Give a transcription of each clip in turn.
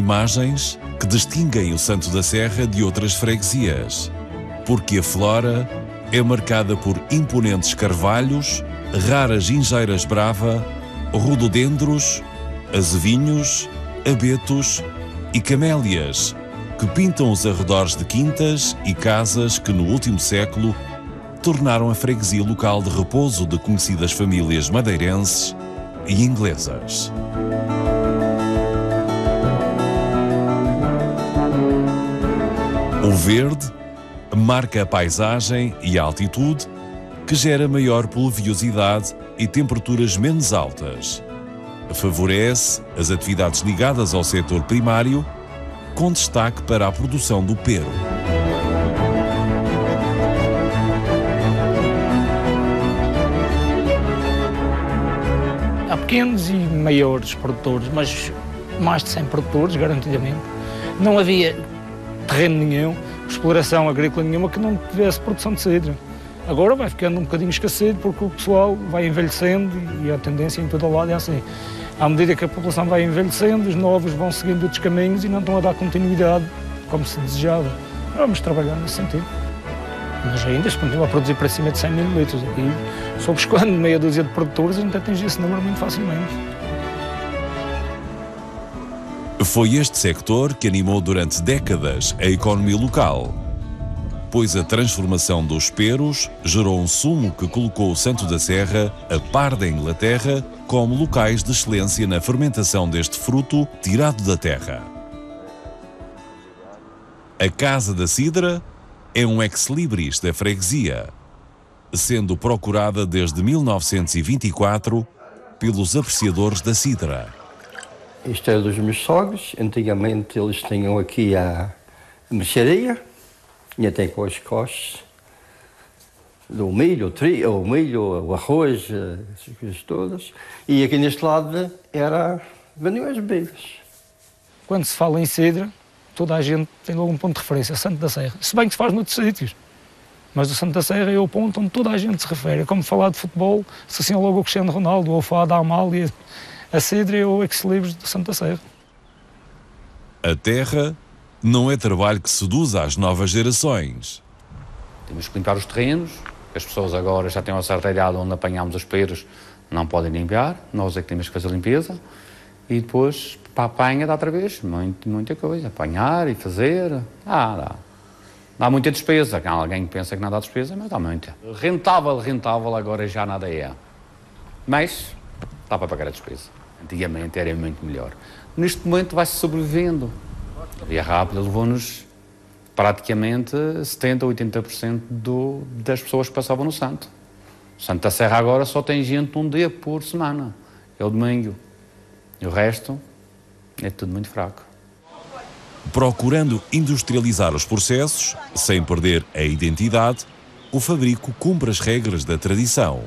imagens que distinguem o Santo da Serra de outras freguesias, porque a flora é marcada por imponentes carvalhos, raras gingeiras brava, rododendros, azevinhos, abetos e camélias, que pintam os arredores de quintas e casas que no último século tornaram a freguesia local de repouso de conhecidas famílias madeirenses e inglesas. O verde marca a paisagem e a altitude, que gera maior pluviosidade e temperaturas menos altas. Favorece as atividades ligadas ao setor primário, com destaque para a produção do pero. Há pequenos e maiores produtores, mas mais de 100 produtores, garantidamente. Não havia terreno nenhum, exploração agrícola nenhuma que não tivesse produção de cidra. Agora vai ficando um bocadinho escassez porque o pessoal vai envelhecendo e a tendência em todo o lado é assim. À medida que a população vai envelhecendo, os novos vão seguindo outros caminhos e não estão a dar continuidade como se desejava. Vamos trabalhar nesse sentido. Mas ainda se continua a produzir para cima de 100 mil litros. Aqui, só buscando meia dúzia de produtores, a gente atinge esse número muito facilmente. Foi este sector que animou durante décadas a economia local, pois a transformação dos peros gerou um sumo que colocou o Santo da Serra a par da Inglaterra como locais de excelência na fermentação deste fruto tirado da terra. A Casa da Cidra é um ex-libris da freguesia, sendo procurada desde 1924 pelos apreciadores da cidra. Isto é dos meus sogros. Antigamente eles tinham aqui a mercearia, e até com as costas do milho, o milho, o arroz, essas coisas todas. E aqui neste lado vendiam as bebidas. Quando se fala em cidra, toda a gente tem logo um ponto de referência, Santo da Serra. Se bem que se faz noutros sítios, mas o Santo da Serra é o ponto onde toda a gente se refere. É como falar de futebol, se assim logo o Cristiano Ronaldo, ou o Fada Amália, a cidra é o ex-libris do Santo da Serra. A terra não é trabalho que seduz às novas gerações. Temos que limpar os terrenos, as pessoas agora já têm uma certa idade onde apanhamos os peros, não podem limpar, nós é que temos que fazer a limpeza, e depois, para a apanha, dá outra vez muita coisa, apanhar e fazer, dá muita despesa. Alguém pensa que não dá despesa, mas dá muita. Rentável, agora já nada é, mas dá para pagar a despesa. Antigamente era muito melhor. Neste momento vai-se sobrevivendo. A via rápida levou-nos praticamente 70% ou 80% das pessoas que passavam no Santo. O Santo da Serra agora só tem gente um dia por semana, é o domingo. E o resto é tudo muito fraco. Procurando industrializar os processos, sem perder a identidade, o fabrico cumpre as regras da tradição.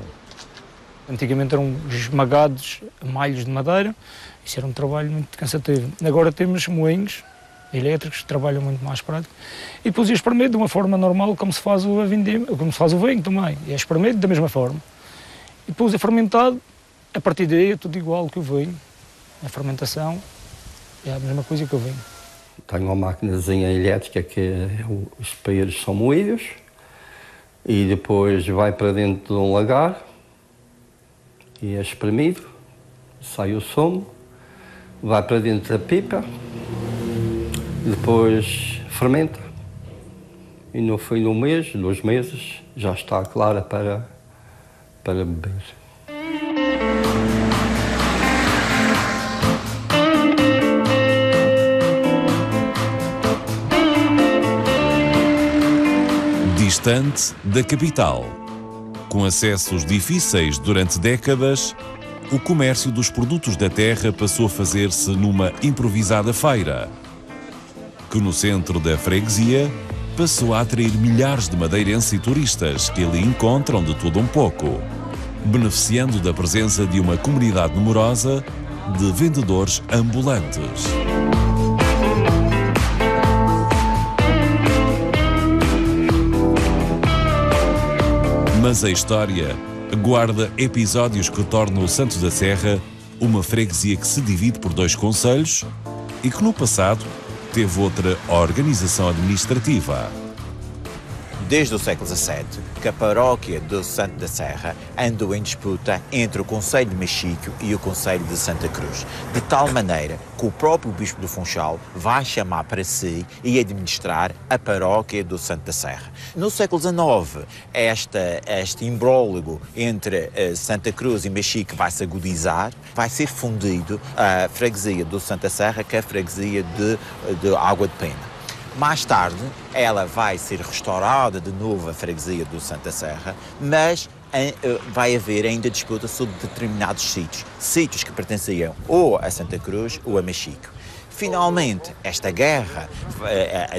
Antigamente eram esmagados malhos de madeira, isso era um trabalho muito cansativo. Agora temos moinhos elétricos que trabalham muito mais prático. E depois é espremido de uma forma normal, como se faz o vinho também. É espremido da mesma forma. E depois é fermentado, a partir daí é tudo igual que o vinho. A fermentação é a mesma coisa que o vinho. Tenho uma maquinazinha elétrica que os peros são moídos e depois vai para dentro de um lagar e é espremido, sai o sumo, vai para dentro da pipa, depois fermenta e no fim de um mês, 2 meses, já está clara para beber. Distante da capital, com acessos difíceis durante décadas, o comércio dos produtos da terra passou a fazer-se numa improvisada feira, que no centro da freguesia passou a atrair milhares de madeirenses e turistas que ali encontram de tudo um pouco, beneficiando da presença de uma comunidade numerosa de vendedores ambulantes. Mas a história guarda episódios que tornam o Santo da Serra uma freguesia que se divide por 2 concelhos e que no passado teve outra organização administrativa. Desde o século XVII, que a paróquia do Santo da Serra andou em disputa entre o Concelho de Mexico e o Concelho de Santa Cruz, de tal maneira que o próprio Bispo do Funchal vai chamar para si e administrar a paróquia do Santo da Serra. No século XIX, este imbróglio entre Santa Cruz e Mexico vai se agudizar, vai ser fundido a freguesia do Santa Serra, que é a freguesia de Água de Pena. Mais tarde, ela vai ser restaurada de novo a freguesia do Santa Serra, mas vai haver ainda disputa sobre determinados sítios que pertenciam ou a Santa Cruz ou a Mexico. Finalmente, esta guerra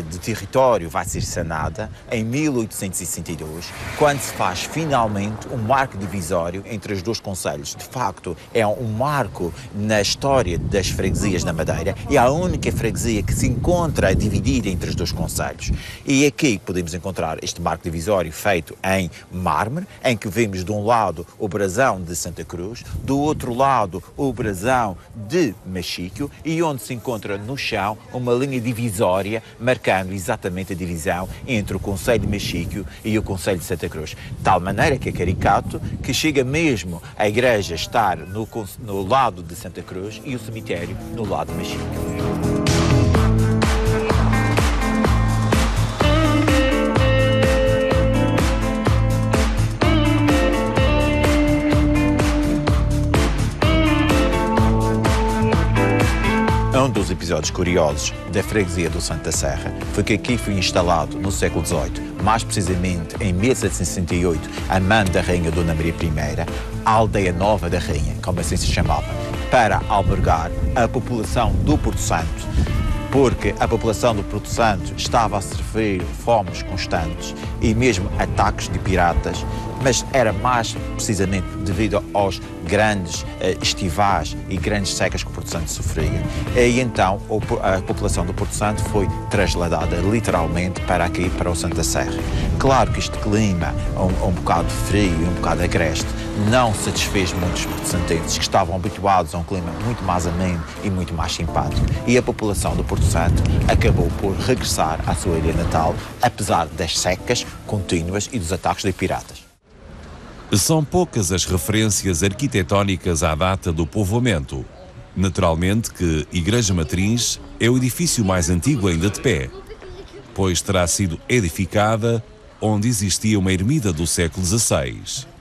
de território vai ser sanada em 1862, quando se faz finalmente um marco divisório entre os dois concelhos. De facto, é um marco na história das freguesias na Madeira e a única freguesia que se encontra dividida entre os dois concelhos. E aqui podemos encontrar este marco divisório feito em mármore, em que vemos de um lado o brasão de Santa Cruz, do outro lado o brasão de Mexico, e onde se encontra no chão uma linha divisória marcando exatamente a divisão entre o Concelho de Mexico e o Concelho de Santa Cruz. De tal maneira que é caricato que chega mesmo a igreja estar no lado de Santa Cruz e o cemitério no lado de Mexico. Um dos episódios curiosos da freguesia do Santo da Serra foi que aqui foi instalado no século XVIII, mais precisamente em 1768, a mando da Rainha Dona Maria I, a Aldeia Nova da Rainha, como assim se chamava, para albergar a população do Porto Santo, porque a população do Porto Santo estava a sofrer fomes constantes e mesmo ataques de piratas, mas era mais precisamente devido aos grandes estivais e grandes secas que o Porto Santo sofria. E então a população do Porto Santo foi trasladada literalmente para aqui, para o Santo da Serra. Claro que este clima, um bocado frio e um bocado agreste, não satisfez muitos porto-santenses que estavam habituados a um clima muito mais ameno e muito mais simpático. E a população do Porto Santo acabou por regressar à sua ilha natal, apesar das secas contínuas e dos ataques de piratas. São poucas as referências arquitetónicas à data do povoamento. Naturalmente que Igreja Matriz é o edifício mais antigo ainda de pé, pois terá sido edificada onde existia uma ermida do século XVI.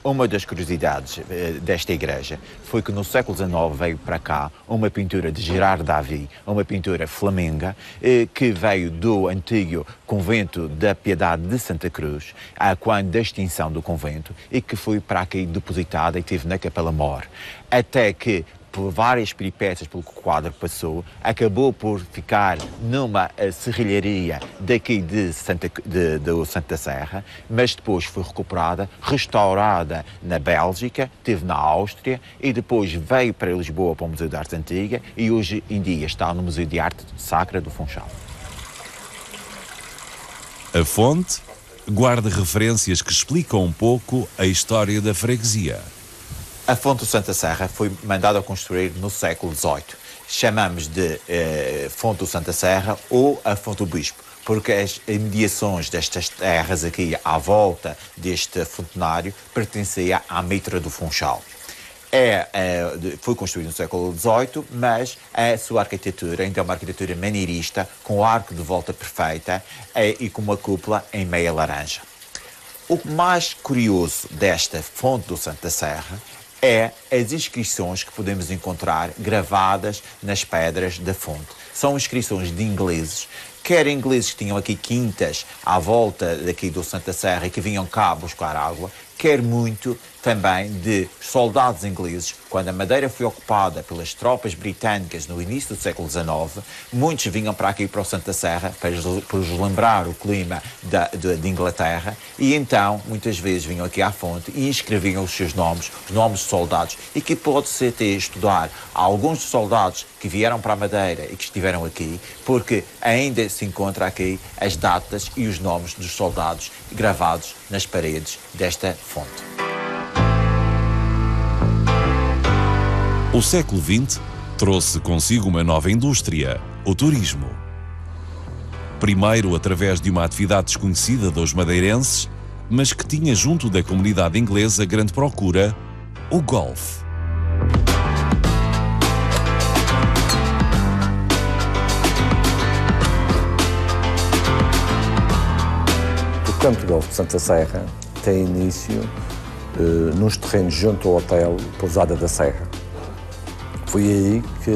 Uma das curiosidades desta igreja foi que no século XIX veio para cá uma pintura de Gerard David, uma pintura flamenga, que veio do antigo convento da Piedade de Santa Cruz, quando da extinção do convento, e que foi para aqui depositada e teve na Capela Mor. Até que, por várias peripécias pelo que o quadro passou, acabou por ficar numa serrilharia daqui do Santo da Serra, mas depois foi recuperada, restaurada na Bélgica, esteve na Áustria e depois veio para Lisboa para o Museu de Arte Antiga e hoje em dia está no Museu de Arte Sacra do Funchal. A fonte guarda referências que explicam um pouco a história da freguesia. A fonte do Santa Serra foi mandada a construir no século XVIII. Chamamos de fonte do Santa Serra ou a fonte do Bispo, porque as imediações destas terras aqui à volta deste fontenário pertenciam à Mitra do Funchal. Foi construído no século XVIII, mas a sua arquitetura ainda é uma arquitetura maneirista, com o arco de volta perfeita e com uma cúpula em meia laranja. O mais curioso desta fonte do Santa Serra é as inscrições que podemos encontrar gravadas nas pedras da fonte. São inscrições de ingleses, quer ingleses que tinham aqui quintas à volta daqui do Santa Serra e que vinham cá buscar água, quer muito também de soldados ingleses. Quando a Madeira foi ocupada pelas tropas britânicas no início do século XIX, muitos vinham para aqui, para o Santa Serra, para os lembrar o clima de Inglaterra, e então, muitas vezes, vinham aqui à fonte e inscreviam os seus nomes, os nomes de soldados, e que pode-se até estudar alguns dos soldados que vieram para a Madeira e que estiveram aqui, porque ainda se encontra aqui as datas e os nomes dos soldados gravados nas paredes desta fonte. O século XX trouxe consigo uma nova indústria, o turismo. Primeiro através de uma atividade desconhecida dos madeirenses, mas que tinha junto da comunidade inglesa grande procura, o golfe. O campo de golfe de Santa Serra tem início nos terrenos junto ao hotel Pousada da Serra. Foi aí que,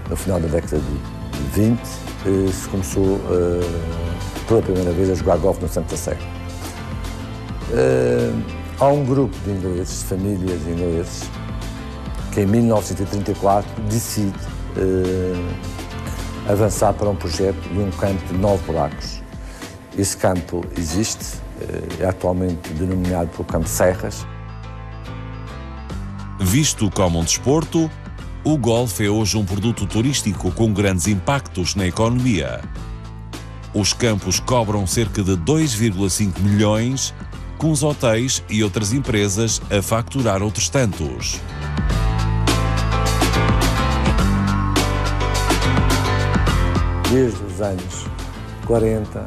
no final da década de 20, se começou pela primeira vez a jogar golfe no Santa Serra. Há um grupo de ingleses, de famílias ingleses, que em 1934 decide avançar para um projeto de um campo de 9 buracos. Esse campo existe, é atualmente denominado pelo Campo Serras. Visto como um desporto, o golfe é hoje um produto turístico com grandes impactos na economia. Os campos cobram cerca de 2,5 milhões, com os hotéis e outras empresas a facturar outros tantos. Desde os anos 40,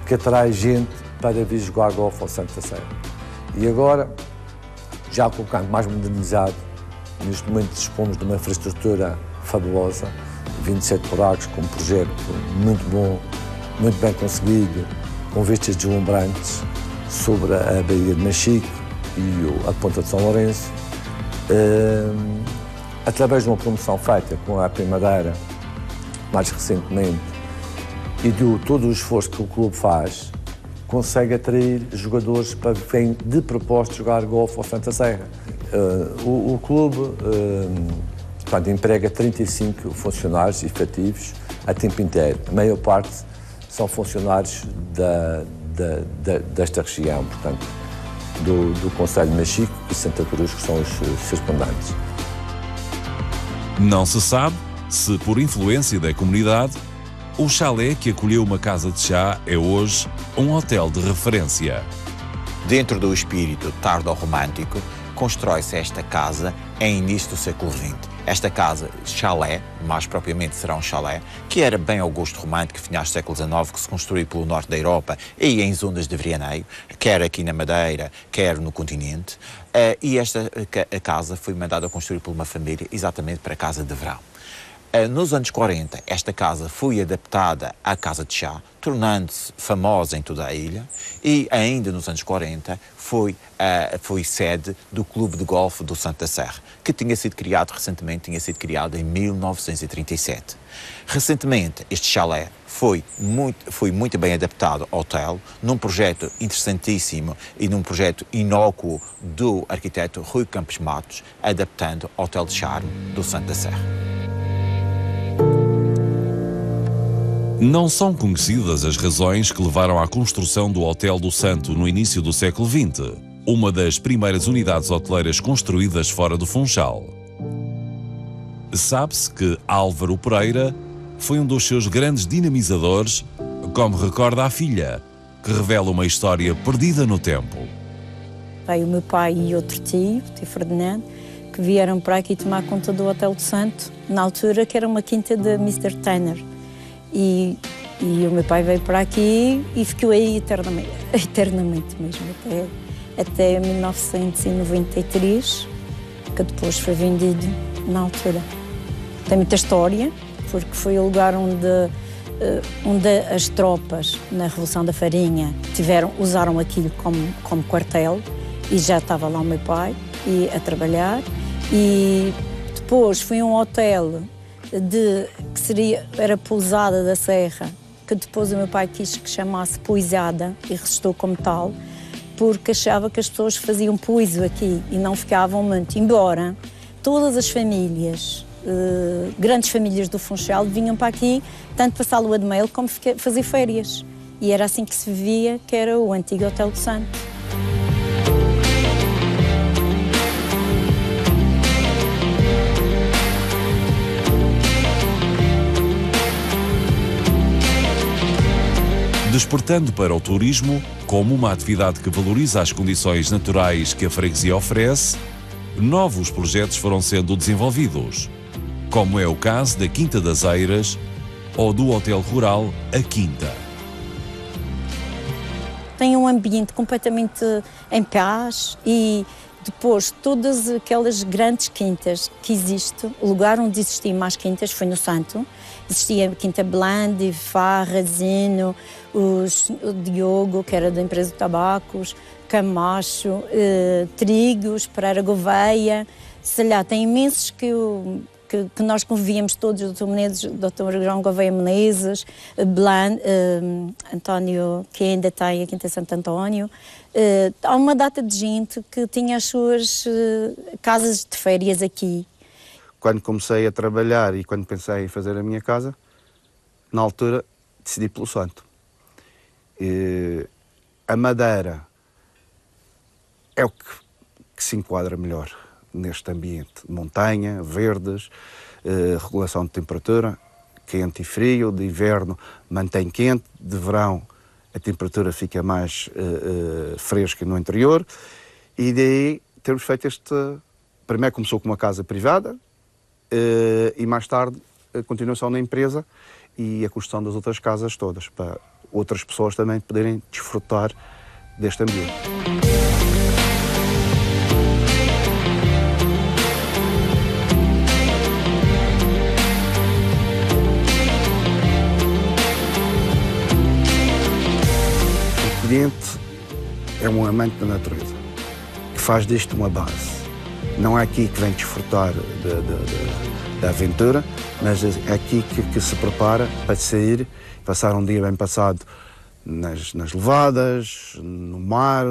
que atrai gente para vir jogar golfe ao Santa Serra. E agora, já com o campo mais modernizado, neste momento dispomos de uma infraestrutura fabulosa, 27 buracos, com um projeto muito bom, muito bem conseguido, com vistas deslumbrantes sobre a Baía de Machico e a Ponta de São Lourenço. Através de uma promoção feita com a Primadeira, mais recentemente, e de todo o esforço que o clube faz, consegue atrair jogadores para virem de propósito jogar golfe ao Santa Serra. O clube portanto, emprega 35 funcionários efetivos a tempo inteiro. A maior parte são funcionários desta região, portanto, do Concelho de Machico e Santa Cruz, que são os circundantes. Não se sabe se, por influência da comunidade, o chalé que acolheu uma casa de chá é hoje um hotel de referência. Dentro do espírito tardo-romântico, constrói-se esta casa em início do século XX. Esta casa, chalé, mais propriamente será um chalé, que era bem ao gosto romântico, finais do século XIX, que se construiu pelo norte da Europa e em zonas de veraneio, quer aqui na Madeira, quer no continente. E esta casa foi mandada a construir por uma família exatamente para a casa de verão. Nos anos 40, esta casa foi adaptada à casa de chá, tornando-se famosa em toda a ilha, e ainda nos anos 40 foi sede do Clube de Golfe do Santa Serra, que tinha sido criado recentemente, em 1937. Recentemente, este chalé foi muito bem adaptado ao hotel, num projeto interessantíssimo e num projeto inócuo do arquiteto Rui Campos Matos, adaptando o Hotel de Charme do Santa Serra. Não são conhecidas as razões que levaram à construção do Hotel do Santo no início do século XX, uma das primeiras unidades hoteleiras construídas fora do Funchal. Sabe-se que Álvaro Pereira foi um dos seus grandes dinamizadores, como recorda a filha, que revela uma história perdida no tempo. Veio o meu pai e outro tio, o tio Ferdinando, que vieram para aqui tomar conta do Hotel do Santo, na altura que era uma quinta de Mr. Tanner. E o meu pai veio para aqui e ficou aí eternamente mesmo, até 1993, que depois foi vendido na altura. Tem muita história, porque foi o lugar onde as tropas, na Revolução da Farinha, usaram aquilo como quartel, e já estava lá o meu pai a trabalhar. E depois foi um hotel que era Pousada da Serra, que depois o meu pai quis que chamasse Poisada e resistou como tal, porque achava que as pessoas faziam poiso aqui e não ficavam muito. Embora todas as famílias, grandes famílias do Funchal, vinham para aqui, tanto passar a lua de mel como fazer férias. E era assim que se vivia, que era o antigo Hotel do Santo. Despertando para o turismo como uma atividade que valoriza as condições naturais que a freguesia oferece, novos projetos foram sendo desenvolvidos. como é o caso da Quinta das Eiras ou do Hotel Rural A Quinta. Tem um ambiente completamente em paz e depois todas aquelas grandes quintas que existem, o lugar onde existiam mais quintas foi no Santo. Existia a Quinta Blandi, Farra, Zino, o Diogo, que era da empresa de tabacos, Camacho, Trigos, Pereira Gouveia, sei lá, tem imensos que nós convivíamos todos, o Dr. Menezes, o Dr. João Gouveia Menezes, António, que ainda tem a Quinta Santo António. Há uma data de gente que tinha as suas casas de férias aqui. Quando comecei a trabalhar e quando pensei em fazer a minha casa, na altura decidi pelo Santo. A madeira é o que se enquadra melhor neste ambiente. Montanha, verdes, regulação de temperatura, quente e frio, de inverno mantém quente, de verão a temperatura fica mais fresca no interior e daí termos feito este... Primeiro começou com uma casa privada e mais tarde a continuação na empresa e a construção das outras casas todas, para outras pessoas também poderem desfrutar deste ambiente. O cliente é um amante da natureza, que faz disto uma base. Não é aqui que vem desfrutar da aventura, mas é aqui que se prepara para sair, passar um dia bem passado nas levadas, no mar.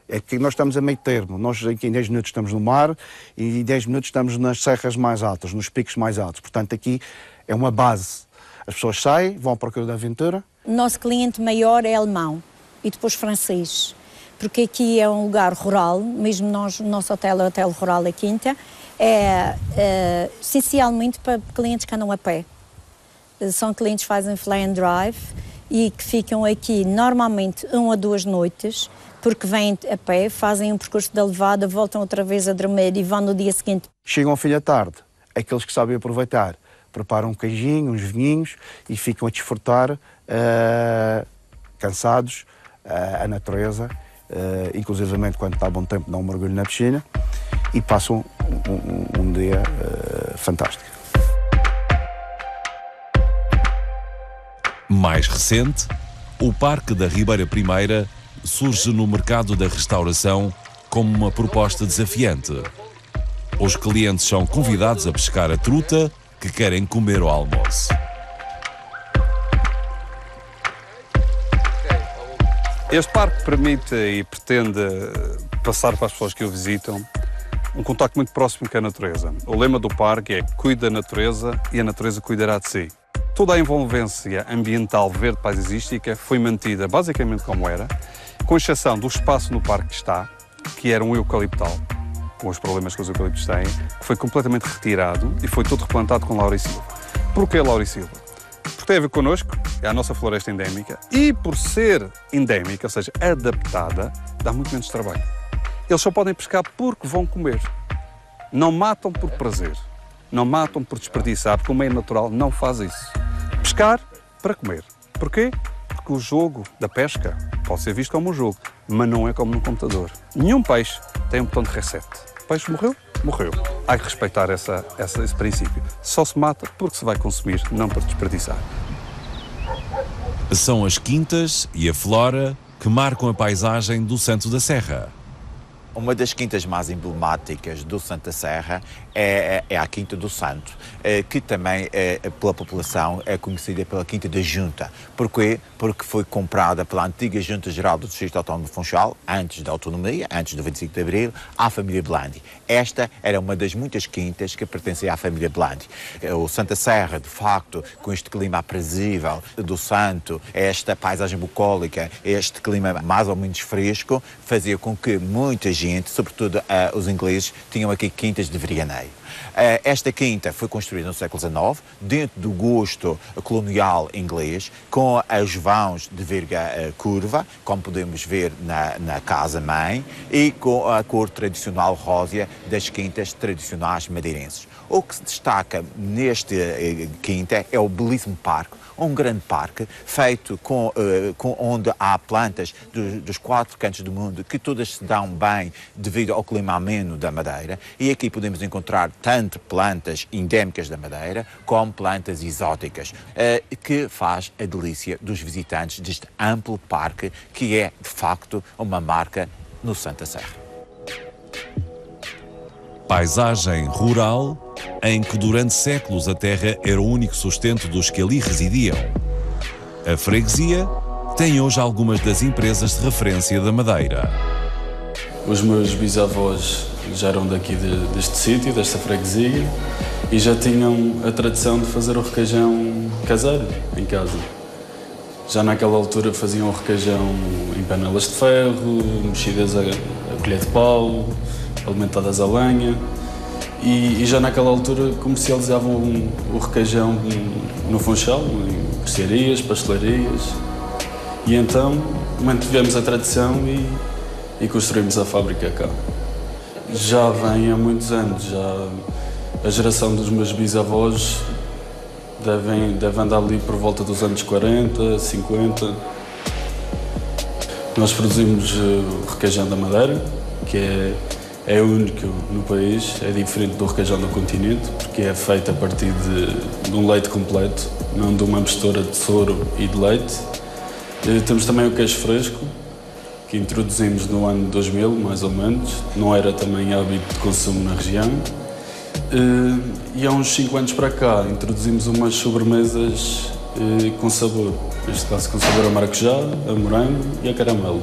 É que nós estamos a meio termo. Nós aqui em 10 minutos estamos no mar e em 10 minutos estamos nas serras mais altas, nos picos mais altos. Portanto, aqui é uma base. As pessoas saem, vão à procura da aventura. O nosso cliente maior é alemão e depois francês, porque aqui é um lugar rural, mesmo o nosso hotel é o Hotel Rural A Quinta, é essencialmente para clientes que andam a pé. São clientes que fazem fly and drive e que ficam aqui normalmente 1 a 2 noites, porque vêm a pé, fazem um percurso da levada, voltam outra vez a dormir e vão no dia seguinte. Chegam ao fim da tarde, aqueles que sabem aproveitar, preparam um queijinho, uns vinhinhos e ficam a desfrutar, cansados, a natureza, inclusivamente quando está bom tempo dão um mergulho na piscina e passam um dia fantástico. Mais recente, o Parque da Ribeira Primeira surge no mercado da restauração como uma proposta desafiante. Os clientes são convidados a pescar a truta que querem comer ao almoço. Este parque permite e pretende passar para as pessoas que o visitam um contacto muito próximo com a natureza. O lema do parque é "Cuide da natureza e a natureza cuidará de si". Toda a envolvência ambiental verde paisagística foi mantida basicamente como era, com exceção do espaço no parque que está, que era um eucaliptal, com os problemas que os eucaliptos têm, que foi completamente retirado e foi todo replantado com laurisilva. Porquê laurisilva? Porque tem a ver connosco, é a nossa floresta endémica, e por ser endémica, ou seja, adaptada, dá muito menos trabalho. Eles só podem pescar porque vão comer. Não matam por prazer, não matam por desperdiçar, porque o meio natural não faz isso. Pescar para comer. Porquê? Porque o jogo da pesca pode ser visto como um jogo, mas não é como no computador. Nenhum peixe tem um botão de reset. O peixe morreu? Morreu. Há que respeitar esse princípio. Só se mata porque se vai consumir, não para desperdiçar. São as quintas e a flora que marcam a paisagem do Santo da Serra. Uma das quintas mais emblemáticas do Santo da Serra é a Quinta do Santo, que também pela população é conhecida pela Quinta da Junta. Porquê? Porque foi comprada pela antiga Junta Geral do Distrito Autónomo de Funchal, antes da autonomia, antes do 25 de Abril, à família Blandi. Esta era uma das muitas quintas que pertencia à família Blandi. O Santa Serra, de facto, com este clima aprazível do Santo, esta paisagem bucólica, este clima mais ou menos fresco, fazia com que muita gente, sobretudo os ingleses, tinham aqui quintas de veraneio. Esta quinta foi construída no século XIX, dentro do gosto colonial inglês, com as carvões de verga curva, como podemos ver na casa-mãe, e com a cor tradicional rósea das quintas tradicionais madeirenses. O que se destaca neste quinta é o belíssimo parque, um grande parque feito onde há plantas dos 4 cantos do mundo que todas se dão bem devido ao clima ameno da Madeira, e aqui podemos encontrar tanto plantas endémicas da Madeira como plantas exóticas, que faz a delícia dos visitantes deste amplo parque, que é de facto uma marca no Santa Serra. Paisagem rural em que durante séculos a terra era o único sustento dos que ali residiam. A freguesia tem hoje algumas das empresas de referência da Madeira. Os meus bisavós já eram daqui deste sítio, desta freguesia, e já tinham a tradição de fazer o requeijão caseiro, em casa. Já naquela altura faziam o requeijão em panelas de ferro, mexidas a colher de pau, alimentadas a lenha, e já naquela altura comercializavam o requeijão no Funchal, em mercearias, pastelarias, e então mantivemos a tradição e construímos a fábrica cá. Já vem há muitos anos, já a geração dos meus bisavós deve andar ali por volta dos anos 40, 50. Nós produzimos o requeijão da Madeira, que é único no país, é diferente do requeijão do continente, porque é feito a partir de um leite completo, não de uma mistura de soro e de leite. Temos também o queijo fresco, que introduzimos no ano 2000, mais ou menos. Não era também hábito de consumo na região. E há uns 5 anos para cá introduzimos umas sobremesas com sabor. Neste caso com sabor a maracujá, a morango e a caramelo.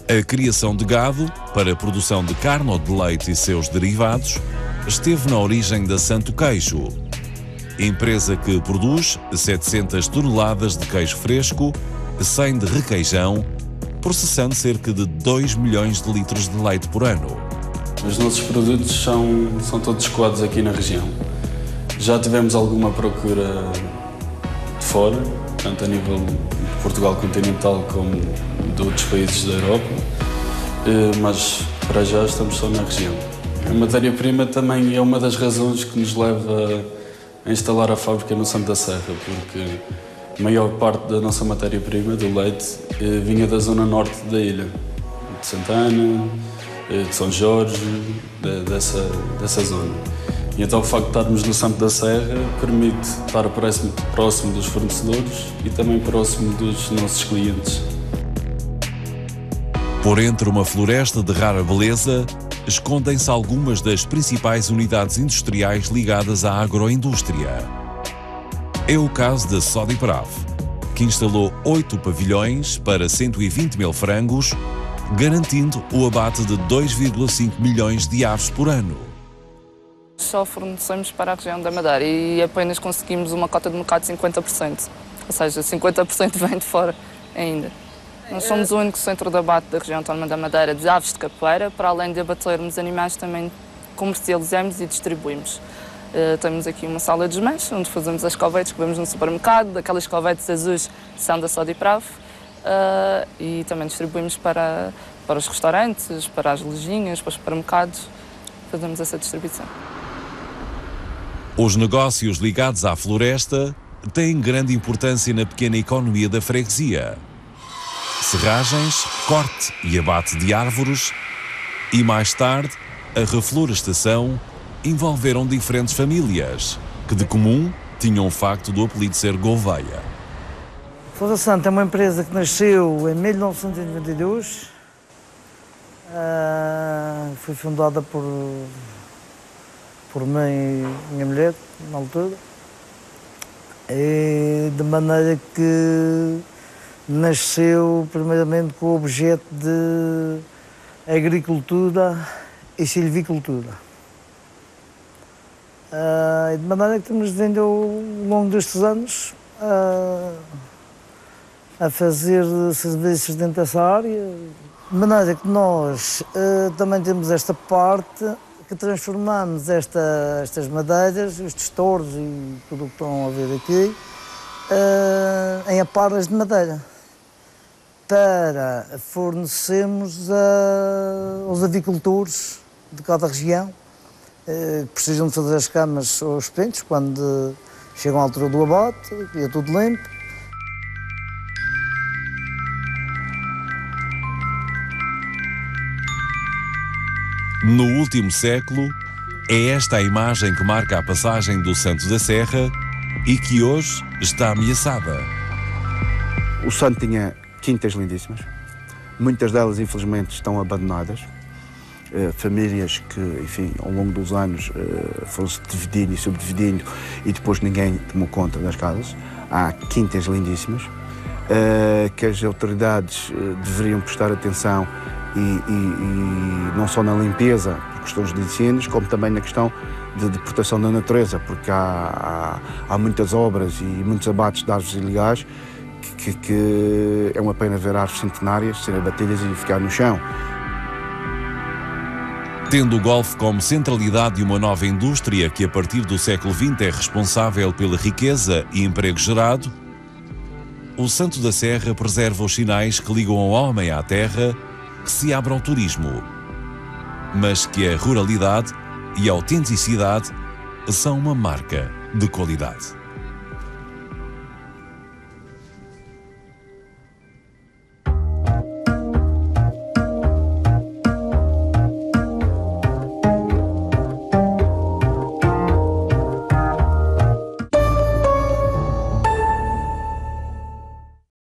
A criação de gado para a produção de carne ou de leite e seus derivados esteve na origem da Santo Queijo, empresa que produz 700 toneladas de queijo fresco, 100 de requeijão, processando cerca de 2 milhões de litros de leite por ano. Os nossos produtos são todos escoados aqui na região. Já tivemos alguma procura de fora, tanto a nível de Portugal continental como de outros países da Europa, mas para já estamos só na região. A matéria-prima também é uma das razões que nos leva a instalar a fábrica no Santa Serra, porque a maior parte da nossa matéria-prima, do leite, vinha da zona norte da ilha, de Santa Ana, de São Jorge, dessa zona. E então o facto de estarmos no Santo da Serra permite estar próximo dos fornecedores e também próximo dos nossos clientes. Por entre uma floresta de rara beleza, escondem-se algumas das principais unidades industriais ligadas à agroindústria. É o caso da Sodiprav, que instalou 8 pavilhões para 120 mil frangos, garantindo o abate de 2,5 milhões de aves por ano. Só fornecemos para a região da Madeira e apenas conseguimos uma cota de mercado de 50%, ou seja, 50% vem de fora ainda. Nós somos o único centro de abate da região autónoma da Madeira de aves de capoeira. Para além de abatermos animais, também comercializamos e distribuímos. Temos aqui uma sala de desmanche, onde fazemos as covetes que vemos no supermercado. Aquelas covetes azuis são da Sodiprav, e também distribuímos para os restaurantes, para as lojinhas, para os supermercados. Fazemos essa distribuição. Os negócios ligados à floresta têm grande importância na pequena economia da freguesia. Serragens, corte e abate de árvores e, mais tarde, a reflorestação envolveram diferentes famílias, que de comum tinham o facto do apelido ser Gouveia. Flora Santa é uma empresa que nasceu em 1992, foi fundada por mim e minha mulher, na altura, e de maneira que nasceu primeiramente com o objeto de agricultura e silvicultura. E de maneira que temos vindo ao longo destes anos a fazer serviços dentro dessa área, de maneira que nós também temos esta parte que transformamos estas madeiras, estes touros e tudo o que estão a ver aqui, em aparas de madeira para fornecermos aos avicultores de cada região que precisam de fazer as camas aos pintos quando chegam à altura do abate e é tudo limpo. No último século, é esta a imagem que marca a passagem do Santo da Serra e que hoje está ameaçada. O santo tinha quintas lindíssimas, muitas delas infelizmente estão abandonadas. Famílias que, enfim, ao longo dos anos foram-se dividindo e subdividindo e depois ninguém tomou conta das casas. Há quintas lindíssimas que as autoridades deveriam prestar atenção e não só na limpeza, por questões de incêndios, como também na questão de proteção da natureza, porque há muitas obras e muitos abates de árvores ilegais que é uma pena ver árvores centenárias serem abatidas e ficar no chão. Tendo o golfe como centralidade de uma nova indústria que a partir do século XX é responsável pela riqueza e emprego gerado, o Santo da Serra preserva os sinais que ligam o homem à terra, que se abre ao turismo, mas que a ruralidade e a autenticidade são uma marca de qualidade.